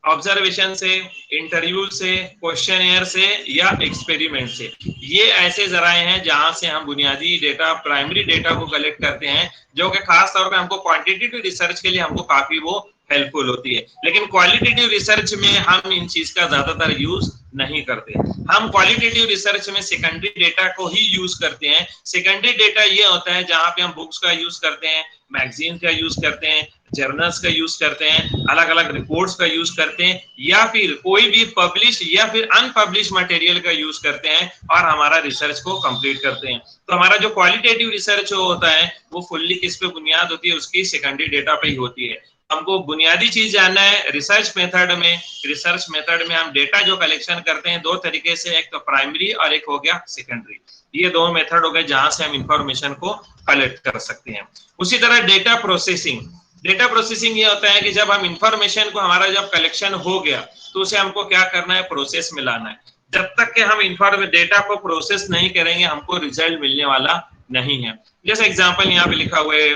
ऑब्जर्वेशन से, इंटरव्यू से, क्वेश्चनएयर से या एक्सपेरिमेंट से, ये ऐसे जराए हैं जहां से हम बुनियादी डेटा, प्राइमरी डेटा को कलेक्ट करते हैं, जो कि खास तौर पे हमको क्वांटिटेटिव रिसर्च के लिए हमको काफी वो हेल्पफुल होती है। लेकिन क्वालिटेटिव रिसर्च में हम इन चीज का ज्यादातर यूज नहीं करते। हम क्वालिटेटिव रिसर्च में सेकेंडरी डेटा को ही यूज करते हैं। सेकेंडरी डेटा ये होता है जहां पे हम बुक्स का यूज करते हैं, मैगजीन का यूज करते हैं, जर्नल्स का यूज करते हैं, अलग अलग रिपोर्ट्स का यूज करते हैं, या फिर कोई भी पब्लिश या फिर अनपब्लिश मटेरियल का यूज करते हैं और हमारा रिसर्च को कंप्लीट करते हैं। तो हमारा जो क्वालिटेटिव रिसर्च होता है वो फुल्ली किस पे बुनियाद होती है, उसकी सेकेंडरी डेटा पे ही होती है। हमको बुनियादी चीज जानना है रिसर्च मेथड में। रिसर्च मेथड में हम डेटा जो कलेक्शन करते हैं दो तरीके से, एक तो प्राइमरी और एक हो गया सेकेंडरी। ये दो मेथड हो गए जहां से हम इंफॉर्मेशन को कलेक्ट कर सकते हैं। उसी तरह डेटा प्रोसेसिंग। डेटा प्रोसेसिंग ये होता है कि जब हम इंफॉर्मेशन को, हमारा जब कलेक्शन हो गया तो उसे हमको क्या करना है, प्रोसेस में लाना है। जब तक कि हम डेटा को प्रोसेस नहीं करेंगे हमको रिजल्ट मिलने वाला नहीं है। जैसे एग्जांपल यहाँ पे लिखा हुआ है,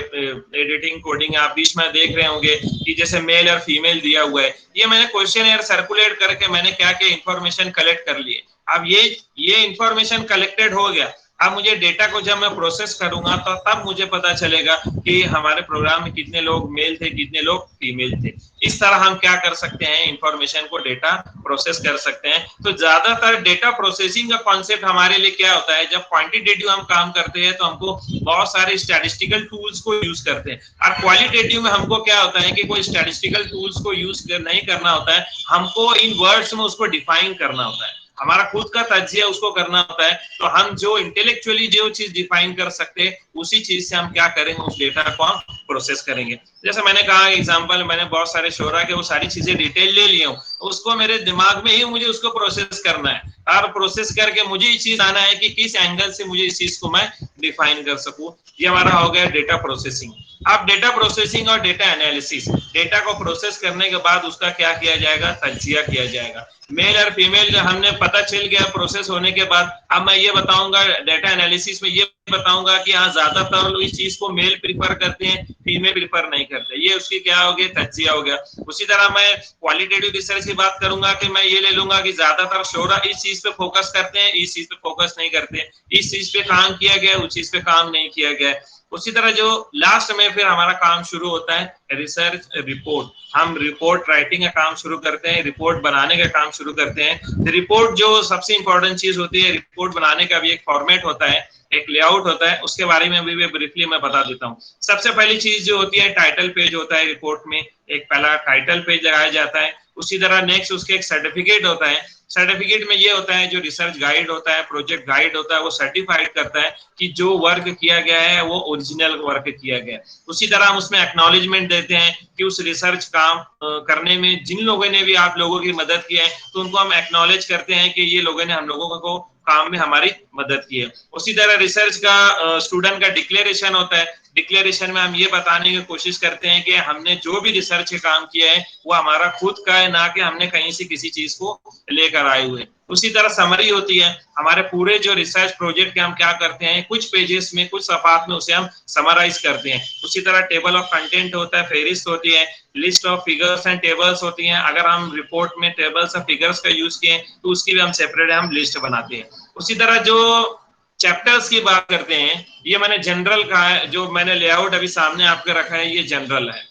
एडिटिंग कोडिंग, आप बीच में देख रहे होंगे कि जैसे मेल और फीमेल दिया हुआ है, ये मैंने क्वेश्चनएयर सर्कुलेट करके मैंने क्या क्या इंफॉर्मेशन कलेक्ट कर लिए। अब ये इंफॉर्मेशन कलेक्टेड हो गया, अब मुझे डेटा को जब मैं प्रोसेस करूंगा तो तब मुझे पता चलेगा कि हमारे प्रोग्राम में कितने लोग मेल थे, कितने लोग फीमेल थे। इस तरह हम क्या कर सकते हैं, इंफॉर्मेशन को डेटा प्रोसेस कर सकते हैं। तो ज्यादातर डेटा प्रोसेसिंग का कॉन्सेप्ट हमारे लिए क्या होता है, जब क्वांटिटेटिव हम काम करते हैं तो हमको बहुत सारे स्टैटिस्टिकल टूल्स को यूज करते हैं, और क्वालिटेटिव में हमको क्या होता है कि कोई स्टैटिस्टिकल टूल्स को यूज नहीं करना होता है, हमको इन वर्ड्स में उसको डिफाइन करना होता है, हमारा खुद का तज्जिया उसको करना होता है। तो हम जो इंटेलेक्चुअली जो चीज डिफाइन कर सकते हैं उसी चीज से हम क्या करेंगे, उस डेटा को हम प्रोसेस करेंगे। जैसे मैंने कहा एग्जांपल, मैंने बहुत सारे शोरा के वो सारी चीजें डिटेल ले ली हूँ, उसको मेरे दिमाग में ही मुझे उसको प्रोसेस करना है, और प्रोसेस करके मुझे ये चीज आना है कि किस एंगल से मुझे इस चीज को मैं डिफाइन कर सकूं। ये हमारा हो गया डेटा प्रोसेसिंग। अब डेटा प्रोसेसिंग और डेटा एनालिसिस, डेटा को प्रोसेस करने के बाद उसका क्या किया जाएगा, तज्जिया किया जाएगा। मेल और फीमेल जो हमने पता चल गया प्रोसेस होने के बाद, अब मैं ये बताऊंगा डेटा एनालिसिस में, ये बताऊंगा कि हाँ ज्यादातर लोग इस चीज को मेल प्रीफर करते हैं, फीमेल प्रीफर नहीं करते। ये उसकी क्या हो गया, तज्जिया हो गया। उसी तरह मैं क्वालिटेटिव रिसर्च की बात करूंगा कि मैं ये ले लूंगा कि ज्यादातर शोरा इस चीज पे फोकस करते हैं, इस चीज पे फोकस नहीं करते, इस चीज पे काम किया गया, उस चीज पे काम नहीं किया गया। उसी तरह जो लास्ट में फिर हमारा काम शुरू होता है रिसर्च रिपोर्ट। हम रिपोर्ट राइटिंग का काम शुरू करते हैं, रिपोर्ट बनाने का काम शुरू करते हैं। रिपोर्ट जो सबसे इंपॉर्टेंट चीज होती है, रिपोर्ट बनाने का भी एक फॉर्मेट होता है, एक लेआउट होता है, उसके बारे में भी ब्रीफली मैं बता देता हूँ। सबसे पहली चीज जो होती है टाइटल पेज होता है रिपोर्ट में, एक पहला टाइटल पेज लगाया जाता है। उसी तरह नेक्स्ट उसके एक सर्टिफिकेट होता है। सर्टिफिकेट में ये होता है जो रिसर्च गाइड होता है, प्रोजेक्ट गाइड होता है, वो सर्टिफाइड करता है कि जो वर्क किया गया है वो ओरिजिनल वर्क किया गया है। उसी तरह हम उसमें एक्नॉलेजमेंट देते हैं कि उस रिसर्च काम करने में जिन लोगों ने भी आप लोगों की मदद की है, तो उनको हम एक्नॉलेज करते हैं कि ये लोगों ने हम लोगों को काम में हमारी मदद की है। उसी तरह रिसर्च का स्टूडेंट का डिक्लेरेशन होता है। डिक्लेरेशन में हम ये बताने की कोशिश करते हैं कि हमने जो भी रिसर्च काम किया है वो हमारा खुद का है, ना कि हमने कहीं से किसी चीज को लेकर आए हुए। उसी तरह समरी होती है, हमारे पूरे जो रिसर्च प्रोजेक्ट के हम क्या करते हैं, कुछ पेजेस में, कुछ सफात में उसे हम समराइज करते हैं। उसी तरह टेबल ऑफ कंटेंट होता है, फेहरिस्त होती है, list of figures and tables होती हैं। अगर हम रिपोर्ट में टेबल्स और फिगर्स का यूज किए तो उसकी भी हम सेपरेट हम लिस्ट बनाते हैं। उसी तरह जो चैप्टर्स की बात करते हैं, ये मैंने जनरल कहा है, जो मैंने लेआउट अभी सामने आपके रखा है ये जनरल है।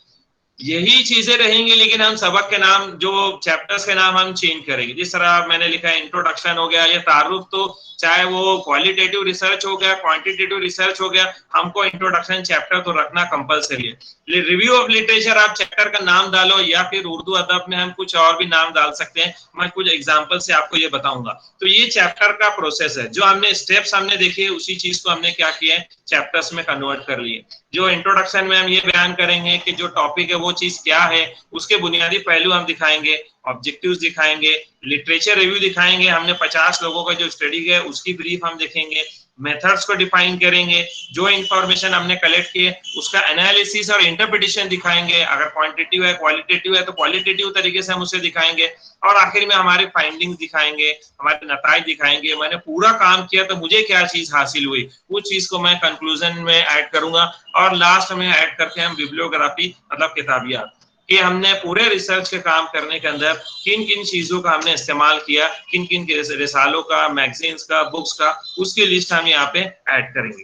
यही चीजें रहेंगी, लेकिन हम सबक के नाम, जो चैप्टर्स के नाम हम चेंज करेंगे। जिस तरह मैंने लिखा है इंट्रोडक्शन हो गया या तारुफ, तो चाहे वो क्वालिटेटिव रिसर्च हो गया, क्वांटिटेटिव रिसर्च हो गया, हमको इंट्रोडक्शन चैप्टर तो रखना कंपलसरी है। रिव्यू ऑफ लिटरेचर आप चैप्टर का नाम डालो, या फिर उर्दू अदब में हम कुछ और भी नाम डाल सकते हैं। मैं कुछ एग्जाम्पल से आपको ये बताऊंगा। तो ये चैप्टर का प्रोसेस है, जो हमने स्टेप्स हमने देखे उसी चीज को हमने क्या किया है, चैप्टर्स में कन्वर्ट कर लिए। जो इंट्रोडक्शन में हम ये बयान करेंगे कि जो टॉपिक है वो चीज क्या है, उसके बुनियादी पहलू हम दिखाएंगे, ऑब्जेक्टिव्स दिखाएंगे, लिटरेचर रिव्यू दिखाएंगे, हमने 50 लोगों का जो स्टडी है उसकी ब्रीफ हम देखेंगे, मेथड्स को डिफाइन करेंगे, जो इंफॉर्मेशन हमने कलेक्ट किए उसका एनालिसिस और इंटरप्रिटेशन दिखाएंगे। अगर क्वांटिटेटिव है, क्वालिटेटिव है, तो क्वालिटेटिव तरीके से हम उसे दिखाएंगे, और आखिर में हमारे फाइंडिंग्स दिखाएंगे, हमारे नताइज दिखाएंगे। मैंने पूरा काम किया तो मुझे क्या चीज हासिल हुई, उस चीज को मैं कंक्लूजन में ऐड करूंगा। और लास्ट में ऐड करते हैं हम बिब्लियोग्राफी, मतलब किताबियात, कि हमने पूरे रिसर्च के काम करने के अंदर किन किन चीजों का हमने इस्तेमाल किया, किन किन रिसालों का, मैगजीन्स का, बुक्स का, उसकी लिस्ट हम यहाँ पे ऐड करेंगे।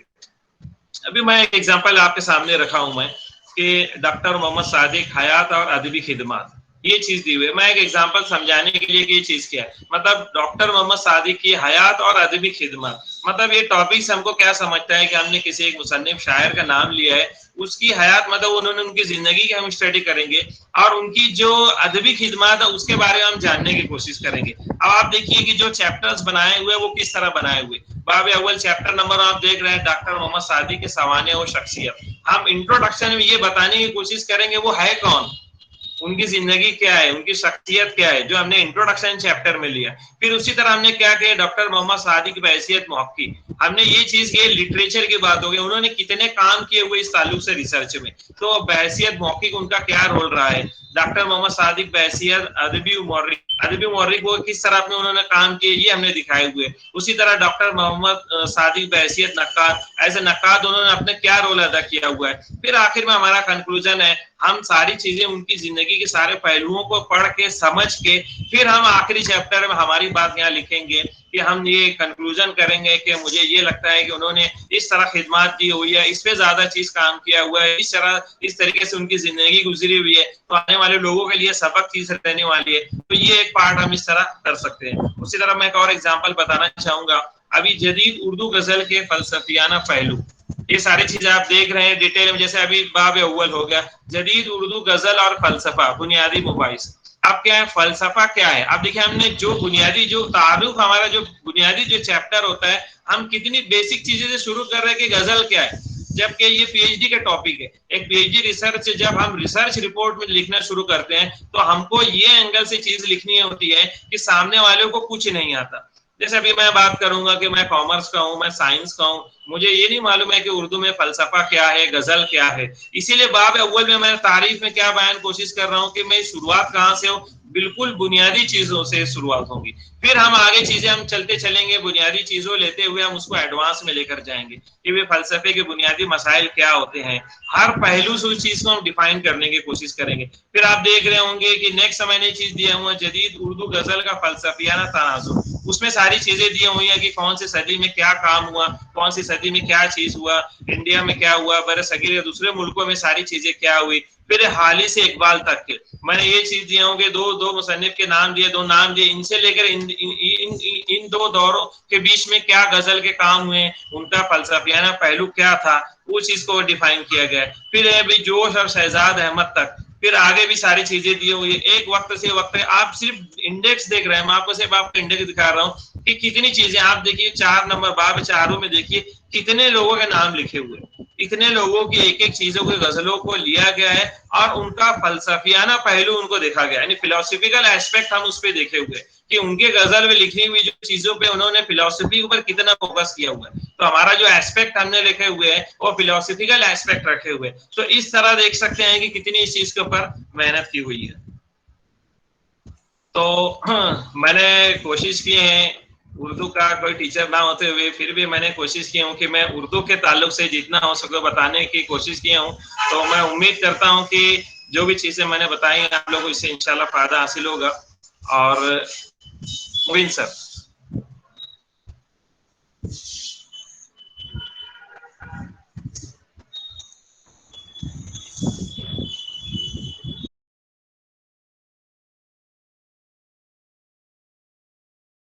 अभी मैं एक एग्जांपल आपके सामने रखा हूं मैं, कि डॉक्टर मोहम्मद सादिक हयात और अदबी खिदमत, ये चीज दी हुई है। मैं एक एग्जांपल समझाने के लिए कि ये चीज क्या है। मतलब डॉक्टर मोहम्मद सादिक की हयात और अदबी खिदमत, मतलब ये टॉपिक हमको क्या समझता है कि हमने किसी एक मुसन्निफ शायर का नाम लिया है, उसकी हयात मतलब उन्होंने उनकी जिंदगी की हम स्टडी करेंगे, और उनकी जो अदबी खिदमत है उसके बारे में हम जानने की कोशिश करेंगे। अब आप देखिए कि जो चैप्टर्स बनाए हुए वो किस तरह बनाए हुए। बाब अव्वल चैप्टर नंबर आप देख रहे हैं, डॉक्टर मोहम्मद सादिक के सवाने और शख्सियत। हम इंट्रोडक्शन में ये बताने की कोशिश करेंगे वो है कौन, उनकी जिंदगी क्या है, उनकी शख्सियत क्या है, जो हमने इंट्रोडक्शन चैप्टर में लिया। फिर उसी तरह हमने क्या किया, डॉक्टर मोहम्मद सादिक की बहैसियत मुहक्की, हमने ये चीज की, लिटरेचर की बात हो गई, उन्होंने कितने काम किए हुए इस ताल्लुक से रिसर्च में, तो बहैसियत मुहक्किक उनका क्या रोल रहा है। डॉक्टर मोहम्मद सादिक बहैसियत अदबी मुवर्रिख वो किस तरह में उन्होंने काम किए, ये हमने दिखाए हुए। उसी तरह डॉक्टर मोहम्मद सादिक बहैसियत नक्काद, ऐसे नक्काद उन्होंने अपने क्या रोल अदा किया हुआ है। फिर आखिर में हमारा कंक्लूजन है, हम सारी चीजें उनकी जिंदगी के सारे पहलुओं को पढ़ के समझ के फिर हम आखिरी चैप्टर में हमारी बात यहाँ लिखेंगे कि हम ये कंक्लूजन करेंगे कि मुझे ये लगता है कि उन्होंने इस तरह खिदमत दी हुई है, इस पे ज्यादा चीज काम किया हुआ है, इस तरीके से उनकी जिंदगी गुजरी हुई है, तो आने वाले लोगों के लिए सबक चीज रहने वाली है। तो ये एक पार्ट हम इस तरह कर सकते हैं। उसी तरह मैं एक और एग्जाम्पल बताना चाहूंगा, अभी जदीद उर्दू गजल के फलसफियाना पहलू, ये सारी चीजें आप देख रहे हैं डिटेल में। जैसे अभी बाब अव्वल हो गया, जदीद उर्दू गजल और फलसफा, बुनियादी मुबाहिस। अब क्या है, फलसफा क्या है। अब देखिए हमने जो बुनियादी, जो तारुफ, हमारा जो बुनियादी जो चैप्टर होता है, हम कितनी बेसिक चीजें से शुरू कर रहे हैं कि गजल क्या है, जबकि ये पीएचडी का टॉपिक है। एक पीएचडी रिसर्च, जब हम रिसर्च रिपोर्ट में लिखना शुरू करते हैं तो हमको ये एंगल से चीज लिखनी होती है कि सामने वाले को कुछ नहीं आता। जैसे अभी मैं बात करूंगा कि मैं कॉमर्स का हूं, मैं साइंस का हूं, मुझे ये नहीं मालूम है कि उर्दू में फलसफा क्या है, गजल क्या है। इसीलिए बाब अव्वल में मैं तारीफ में क्या बयान कोशिश कर रहा हूँ कि मैं शुरुआत कहाँ से हो, बिल्कुल बुनियादी चीजों से शुरुआत होगी, फिर हम आगे चीजें हम चलते चलेंगे, बुनियादी चीजों लेते हुए हम उसको एडवांस में लेकर जाएंगे कि वे फलसफे के बुनियादी मसाइल क्या होते हैं, हर पहलू से उस चीज को हम डिफाइन करने की कोशिश करेंगे। फिर आप देख रहे होंगे कि नेक्स्ट मैंने चीज दिया हुआ जदीद उर्दू गजल का फलसफियाना तनाजुर, उसमें सारी चीजें दी हुई है कि कौन सी सदी में क्या काम हुआ, कौन सी सदी में क्या चीज हुआ, इंडिया में क्या हुआ, बरसगीर या दूसरे मुल्कों में सारी चीजें क्या हुई, फिर हाल ही से इकबाल तक के मैंने ये चीज दिए होंगे, दो मुसन्निफ के नाम दिए, दो नाम दिए, इनसे लेकर इन दो दौरों के बीच में क्या गजल के काम हुए, उनका फलसफियाना पहलू क्या था, वो चीज को डिफाइन किया गया। फिर है भी जोश और शहजाद अहमद तक, फिर आगे भी सारी चीजें दी हुई है। एक वक्त से वक्त है, आप सिर्फ इंडेक्स देख रहे हैं, मैं आपको सिर्फ आपको इंडेक्स दिखा रहा हूँ कि कितनी चीजें आप देखिए, 4 नंबर बाब चारों में देखिए कितने लोगों के नाम लिखे हुए, इतने लोगों की एक एक चीजों की गजलों को लिया गया है और उनका फलसफियाना पहलू उनको देखा गया, यानी फिलोसफिकल एस्पेक्ट हम उस पर देखे हुए कि उनके गजल में लिखी हुई जो चीजों पे उन्होंने फिलोसफी के ऊपर कितना फोकस किया हुआ है। तो हमारा जो एस्पेक्ट हमने लिखे हुए हैं वो फिलोसफिकल एस्पेक्ट रखे हुए, तो इस तरह देख सकते हैं कि कितनी इस चीज के ऊपर मेहनत की हुई है। तो मैंने कोशिश की है, उर्दू का कोई टीचर ना होते हुए फिर भी मैंने कोशिश की हूँ कि मैं उर्दू के ताल्लुक से जितना हो सके बताने की कोशिश की हूँ। तो मैं उम्मीद करता हूँ कि जो भी चीजें मैंने बताई आप लोगों को इससे इंशाल्लाह फायदा हासिल होगा। और मुबीन सर।